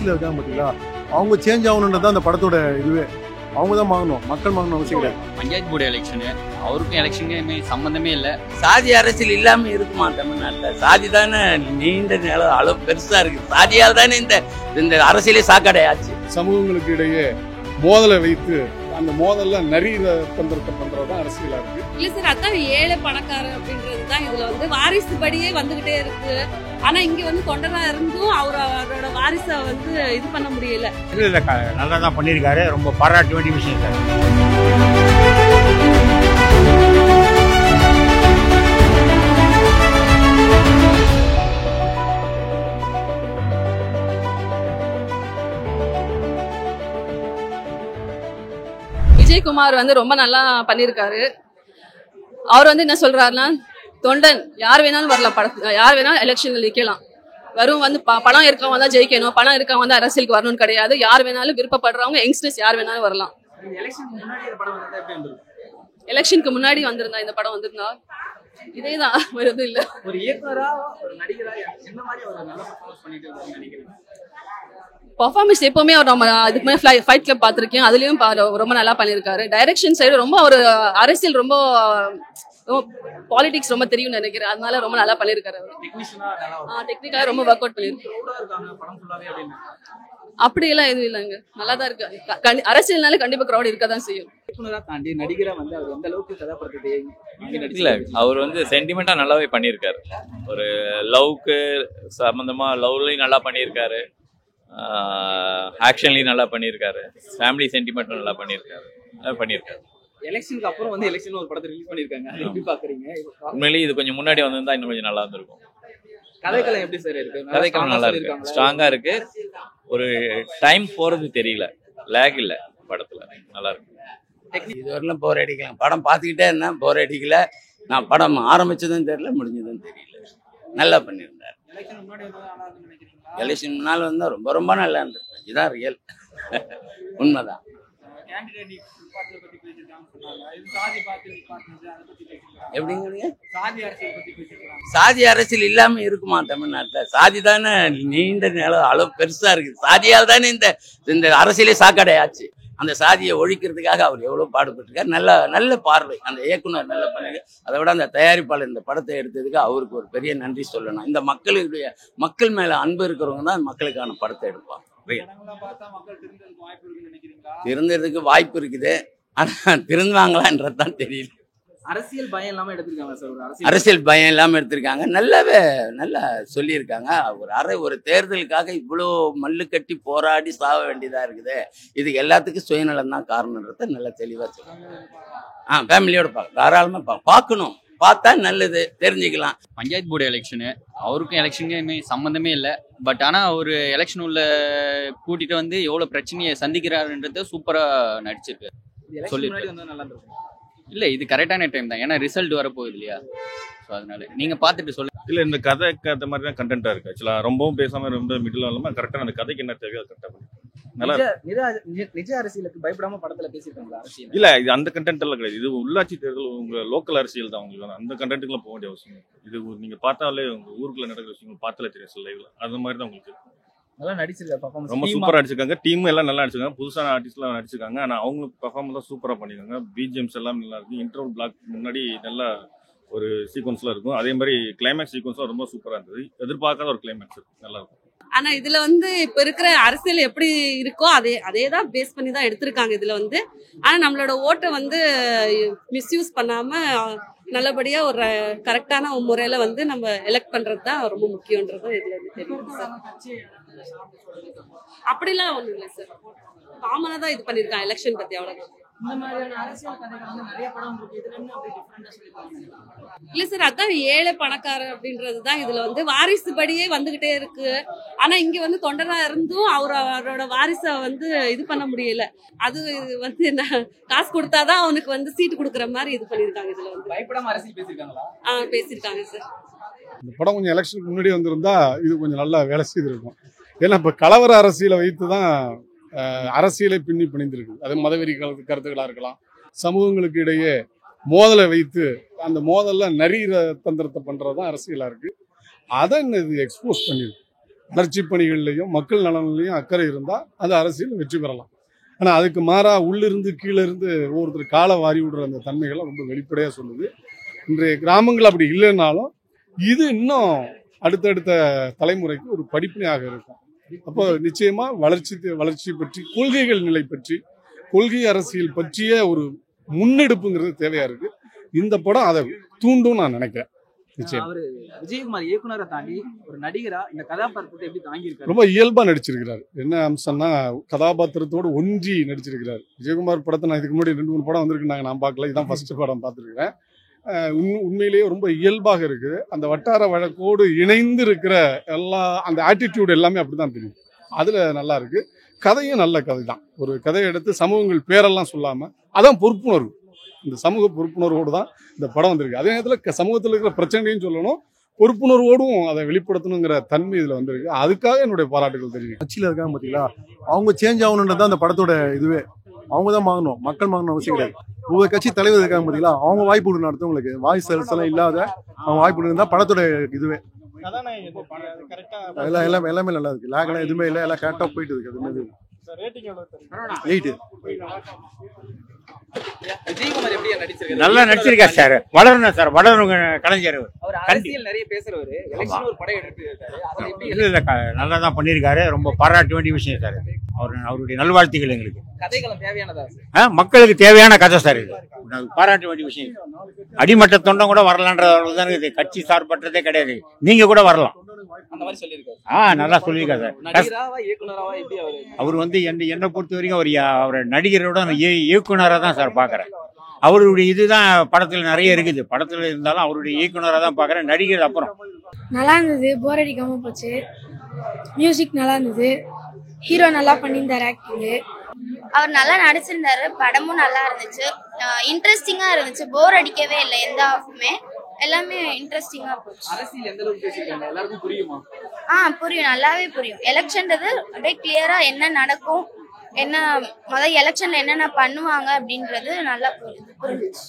அரசியல் இருக்காங்க பார்த்தீங்களா, அவங்க சேஞ்ச் ஆகணுன்றது தான் அந்த படத்தோட இதுவே. அவங்க தான் மாறணும், மக்கள் மாறணும் அவசியம் கிடையாது. பஞ்சாயத்து போர்டு எலெக்ஷனு, அவருக்கும் எலெக்ஷனுக்குமே சம்மந்தமே இல்லை. சாதி அரசியல் இல்லாம இருக்குமா தமிழ்நாட்டில்? சாதி தானே நீண்ட அளவு பெருசா இருக்கு. சாதியால் தானே இந்த அரசியலே சாக்கடையாச்சு. சமூகங்களுக்கு இடையே மோதலை வைத்து அந்த மோதல்ல நரீர தந்திரத்தை பண்றதுதான் அரசியலா இருக்கு. இல்ல சார், அதான் ஏழை பணக்காரர் அப்படின்றதுதான் இதுல வந்து வாரிசு படியே வந்துகிட்டே இருக்கு. ஆனா இங்க வந்து தொண்டரா இருந்தும் அவரோட வாரிச வந்து இது பண்ண முடியல. நல்லா தான் பண்ணியிருக்காரு, ரொம்ப பாராட்ட வேண்டிய விஷயம் சார். விஜயகுமார் வந்து ரொம்ப நல்லா பண்ணிருக்காரு. அவர் வந்து என்ன சொல்றாருன்னா, தொண்டன் யார் வேணாலும் வரலாம், யார் வேணாலும் எலெக்ஷன்ல நிக்கலாம், வெறும் வந்து பணம் இருக்கவங்க தான் ஜெயிக்கணும், பணம் இருக்கவங்க வந்து அரசியலுக்கு வரணும்னு கிடையாது. யார் வேணாலும் விருப்பப்படுறவங்க யங்ஸ்டர்ஸ் யார் வேணாலும் வரலாம். எலெக்ஷனுக்கு முன்னாடி வந்திருந்தா இந்த படம் வந்திருந்தா இதேதான் வருது இல்ல. ஒரு இயக்குனரா ஒரு நடிகரா என்ன மாதிரி ஒரு நல்ல பர்ஃபார்மன்ஸ் பண்ணிட்டு இருக்காருன்னு நினைக்கிறேன். பர்ஃபார்மன்ஸ் எப்பவுமே அவர் நம்ம இதுக்கு மேலே ஃபைட் கிளப் பார்த்துருக்கேன், அதுலயும் ரொம்ப நல்லா பண்ணியிருக்காரு. டைரக்ஷன் சைடு ரொம்ப ஒரு அரசியல் ரொம்ப பாலிடிக்ஸ் ரொம்ப தெரியும்னு நினைக்கிறேன், அதனால ரொம்ப நல்லா பண்ணியிருக்காரு. டெக்னிக்கலா ரொம்ப ஒர்க் அவுட் பண்ணியிருக்காரு. அப்படியெல்லாம் எதுவும் இல்லைங்க, நல்லா தான் இருக்கு. அரசியல்னால கண்டிப்பா கிரௌட் இருக்கதான் செய்யும். தாண்டி நடிகரா வந்து அவர் எந்த அளவுக்கு கதாபாத்திரத்தை இல்ல, அவர் வந்து சென்டிமெண்டா நல்லாவே பண்ணியிருக்காரு. ஒரு லவ்க்கு சம்பந்தமா லவ்லையும் நல்லா பண்ணியிருக்காரு, ஆக்ஷன்லையும் நல்லா பண்ணியிருக்காரு, ஃபேமிலி சென்டிமெண்ட்டும் நல்லா பண்ணியிருக்காரு. எலெக்ஷனுக்கு அப்புறம் வந்து எலெக்ஷன் ஒரு படத்தை ரிலீஸ் பண்ணிருக்காங்க, அதை எப்படி பாக்குறீங்க? உண்மையிலேயே இது கொஞ்சம் முன்னாடி வந்திருந்தா இன்னும் கொஞ்சம் நல்லா இருந்திருக்கும். கதைக்களம் எப்படி சார் இருக்கு? கதைக்களம் நல்லா இருக்கு, ஸ்ட்ராங்கா இருக்கு. ஒரு டைம் போறது தெரியல, லேக் இல்ல படத்துல, நல்லா இருக்கு. இதுவரையிலும் போர் அடிக்கலாம், படம் பார்த்துக்கிட்டே இருந்தேன், போர் அடிக்கல. நான் படம் ஆரம்பிச்சதும் தெரியல, முடிஞ்சதும் தெரியல. நல்லா பண்ணியிருந்தார். எலெக்ஷன் முன்னால் வந்தா ரொம்ப ரொம்ப நல்லா இருந்திருக்கு. இதுதான் ரியல், உண்மைதான். எப்படிங்க? சாதி அரசியல் இல்லாம இருக்குமா தமிழ்நாட்டில்? சாதி தானே நீண்ட அளவு பெருசா இருக்கு. சாதியால் தானே இந்த அரசியலே சாக்கடையாச்சு. அந்த சாதியை ஒழிக்கிறதுக்காக அவர் எவ்வளவு பாடுபட்டிருக்காரு. நல்ல பார்வை அந்த இயக்குனர் நல்ல பண்ணுங்க. அதை விட அந்த தயாரிப்பாளர் இந்த படத்தை எடுத்ததுக்கு அவருக்கு ஒரு பெரிய நன்றி சொல்லணும். இந்த மக்கள் மேல அன்பு இருக்கிறவங்க தான் மக்களுக்கான படத்தை எடுப்பாங்க. திருந்ததுக்கு வாய்ப்பு இருக்குது, ஆனா திருந்துவாங்களான்றதுதான் தெரியல. அரசியல் பயம் இல்லாம எடுத்திருக்காங்க சார். அரசியல் பயம் இல்லாம எடுத்திருக்காங்க, நல்லா சொல்லியிருக்காங்க. ஒரு தேர்தலுக்காக இவ்வளோ மல்லு கட்டி போராடி சாக வேண்டியதா இருக்குது. இதுக்கு எல்லாத்துக்கும் சுயநலம் தான் காரணன்றத நல்லா தெளிவா சொல்லுவாங்க. ஃபேமிலியோட தாராளமா பார்க்கணும், பார்த்தா நல்லது, தெரிஞ்சுக்கலாம். பஞ்சாயத்து போர்டு எலெக்ஷனு, அவருக்கும் எலெக்ஷனுக்குமே சம்மந்தமே இல்லை. பட் ஆனால் அவர் எலெக்ஷன் உள்ள கூட்டிட்டு வந்து எவ்வளோ பிரச்சனையை சந்திக்கிறாருன்றத சூப்பரா நடிச்சிருக்காரு. சொல்லிட்டு இல்லை, இது கரெக்டான டைம் தான், ஏன்னா ரிசல்ட் வரப்போகுது இல்லையா? ஸோ அதனால நீங்க பார்த்துட்டு சொல்லுங்க. இல்லை, இந்த கதைக்கு அந்த மாதிரி தான் கண்டென்ட்டாக இருக்கு. ஆக்சுவலாக ரொம்பவும் பேசாம ரொம்ப மிடில் இல்லாமல் கரெக்டாக அந்த கதைக்கு என்ன தேவையோ கரெக்டாக பண்ணி நல்லா நிஜ அரசியலுக்கு பயப்படாம படத்துல பேசியிருக்காங்களா? அரசியல் இல்லை, இது அந்த கண்டென்ட் எல்லாம் கிடையாது. இது உள்ளாட்சி தேர்தல், உங்க லோக்கல் அரசியல் தான். உங்களுக்கு அந்த கண்டென்ட்டுக்குலாம் போக வேண்டிய அவசியம். இது நீங்க பார்த்தாலே உங்க ஊருக்குள்ள நடக்கிற விஷயங்கள் பார்த்தாலே தெரியும் சில லைவ்ல. அது மாதிரி தான் உங்களுக்கு நல்லா நடிச்சிருக்காரு. ரொம்ப சூப்பரா நடிச்சிருக்காங்க. டீம் எல்லாம் நல்லா நடிச்சிருக்காங்க, புதுசான ஆர்டிஸ்ட் எல்லாம் நடிச்சிருக்காங்க. ஆனா அவங்க பெர்ஃபார்மன்ஸ் தான் சூப்பரா பண்ணிருக்காங்க. பிஜிஎம்ஸ் எல்லாம் நல்லா இருக்கு. இன்டர்வல் பிளாக் முன்னாடி நல்லா ஒரு சீக்வன்ஸ்லாம் இருக்கும். அதே மாதிரி கிளைமேக்ஸ் சீக்வன்ஸ்லாம் ரொம்ப சூப்பரா இருந்தது. எதிர்பார்க்காத ஒரு கிளைமேக்ஸ் நல்லா இருக்கும். ஆனா இதுல வந்து இப்ப இருக்கிற அரசியல் எப்படி இருக்கோ அதே தான் பேஸ் பண்ணி தான் எடுத்திருக்காங்க இதுல வந்து. ஆனா நம்மளோட ஓட்டை வந்து மிஸ்யூஸ் பண்ணாம நல்லபடியா ஒரு கரெக்டான முறையில வந்து நம்ம எலெக்ட் பண்றது தான் ரொம்ப முக்கியன்றது இதுல தெரியும் சார். அப்படிலாம் ஒண்ணும் இல்லை சார், காமனா தான் இது பண்ணிருக்காங்க எலெக்ஷன் பத்தி, அவ்வளவுதான். இல்ல சார், அதான் ஏழை பணக்காரர் அப்படின்றதுதான் இதுல வந்து வாரிசு படியே வந்துகிட்டே இருக்கு. ஆனா இங்க வந்து தொண்டரா இருந்தும் அவரோட வாரிச வந்து இது பண்ண முடியல. அது வந்து என்ன, காசு கொடுத்தாதான் அவனுக்கு வந்து சீட்டு கொடுக்குற மாதிரி இது பண்ணிருக்காங்க. இதுல வந்து பயப்படாம அரசியல் பேசியிருக்காங்களா? பேசியிருக்காங்க சார். இந்த படம் கொஞ்சம் எலெக்ஷனுக்கு முன்னாடி வந்திருந்தா இது கொஞ்சம் நல்லா வேலை செய்திருக்கும். ஏன்னா இப்ப கலவர அரசியலை வைத்து தான் அரசியலை பின்னி பிணைந்திருக்கு. அது மதவெறி கருத்துக்களா இருக்கலாம். சமூகங்களுக்கு இடையே மோதலை வைத்து அந்த மோதல்ல நரீர தந்திரத்தை பண்றதுதான் அரசியலா இருக்கு. அதை இது எக்ஸ்போஸ் பண்ணிருக்கு. வளர்ச்சி பணிகள்லையும் மக்கள் நலன்லையும் அக்கறை இருந்தால் அந்த அரசியல் வெற்றி பெறலாம். ஆனால் அதுக்கு மாறா உள்ளிருந்து கீழே இருந்து ஒவ்வொருத்தர் காலை வாரி விடுற அந்த தன்மைகளை ரொம்ப வெளிப்படையாக சொல்லுது. இன்றைய கிராமங்கள் அப்படி இல்லைன்னாலும் இது இன்னும் அடுத்தடுத்த தலைமுறைக்கு ஒரு படிப்பினையாக இருக்கும். அப்போ நிச்சயமா வளர்ச்சி பற்றி, கொள்கைகள் நிலை பற்றி, கொள்கை அரசியல் பற்றிய ஒரு முன்னெடுப்புங்கிறது தேவையா இருக்கு. இந்த படம் அதை தூண்டும் நான் நினைக்கிறேன். நிச்சயம் அவரு விஜயகுமார் இயக்குனரை தாண்டி ஒரு நடிகரா இந்த கதாபாத்திரத்தை எப்படி தாங்கியிருக்காரு? ரொம்ப இயல்பா நடிச்சிருக்கிறாரு. என்ன அம்சம்னா கதாபாத்திரத்தோடு ஒன்றி நடிச்சிருக்கிறாரு. விஜயகுமார் படத்தை நான் இதுக்கு முன்னாடி 2-3 படம் வந்திருக்குனாங்க, நான் பார்க்கல. இதான் ஃபர்ஸ்ட் படம் பார்த்துருக்கிறேன். உண்மையிலேயே ரொம்ப இயல்பாக இருக்குது. அந்த வட்டார வழக்கோடு இணைந்து இருக்கிற அந்த ஆட்டிடியூட் எல்லாமே அப்படிதான் தெரியும். அதுல நல்லா இருக்கு. கதையும் நல்ல கதை தான். ஒரு கதையை எடுத்து சமூகங்கள் பேரெல்லாம் சொல்லாம அதான் பொறுப்புணர்வு. இந்த சமூக பொறுப்புணர்வோடு தான் இந்த படம் வந்திருக்கு. அதே நேரத்தில் சமூகத்தில் இருக்கிற பிரச்சனையும் சொல்லணும், பொறுப்புணர்வோடும் அதை வெளிப்படுத்தணுங்கிற தன்மை இதுல வந்திருக்கு. அதுக்காக என்னுடைய பாராட்டுகள் தெரியும். கட்சியில இருக்காங்க பார்த்தீங்களா, அவங்க சேஞ்ச் ஆகணுன்றது அந்த படத்தோட இதுவே. அவங்க தான் மாறணும், மக்கள் மாறணும் அவசியம் கிடையாது. ஒவ்வொரு கட்சி தலைவர் இருக்காங்க பார்த்தீங்களா, அவங்க வாய்ப்பு கொடுக்கணும். அடுத்தவங்களுக்கு வாய்ஸ் எல்லாம் இல்லாத அவங்க வாய்ப்பு கொடுக்குறதா படத்தோட இதுவே. எல்லாமே நல்லா இருக்கு. லேக்லாம் எதுவுமே இல்லை, எல்லாம் கரெக்டாக போயிட்டு இருக்கு. எதுவுமே 8. விஜயகுமார் எப்படி நடிச்சிருக்காரு? நல்லா நடிச்சிருக்காரு சார். வளரணும் சார், வளரணும் கலைஞர். அவர் அரசியல் நிறைய பேசுறவரு. எலெக்ஷன் ஒரு படம் எடுத்துருக்காரு. அதுல எப்படி இல்ல நல்லா தான் பண்ணியிருக்காரு. ரொம்ப பாராட்ட வேண்டிய விஷயம் சார். அவருடைய நல்வாழ்த்துக்கள் எங்களுக்கு. கதைகளும் தேவையானதா? மக்களுக்கு தேவையான கதை சார் இது. பாராட்ட வேண்டிய விஷயம். அடிமட்ட தொண்டம் கூட வரலான்றது தான் இது. கட்சி சார்பற்றதே கிடையாது. நீங்க கூட வரலாம். அந்த மாதிரி சொல்லியிருக்காரு. நல்லா சொல்லியிருக்காரு சார். நடிகராவா இயக்குனராவா எப்படி அவர் வந்து என்னை பொறுத்த வரைக்கும் அவர் நடிகரோட இயக்குனராக தான் சார் பார்க்குறேன். அவருடைய இதுதான் படத்தில் நிறைய இருக்குது. படத்தில் இருந்தாலும் அவருடைய இயக்குனராக தான் பார்க்குறேன். நடிகர் அப்புறம் நல்லா இருந்தது, போர் அடிக்காம போச்சு. மியூசிக் நல்லா இருந்தது, ஹீரோ நல்லா பண்ணியிருந்தாரு ஆக்டிங்கு. அவர் நல்லா நடிச்சிருந்தாரு, படமும் நல்லா இருந்துச்சு, இன்ட்ரெஸ்டிங்கா இருந்துச்சு, போர் அடிக்கவே இல்லை. எந்த ஆஃபுமே எல்லாமே இன்ட்ரெஸ்டிங்கா போச்சு. அரசியல் எந்த அளவுக்கு பேசிருக்காங்க? எல்லாருக்கும் புரியுமா? புரியும், நல்லாவே புரியும். எலெக்ஷன்றது அப்படியே கிளியரா என்ன நடக்கும், என்ன எலெக்ஷன்ல என்னென்ன பண்ணுவாங்க அப்படின்றது நல்லா புரிஞ்சுச்சு.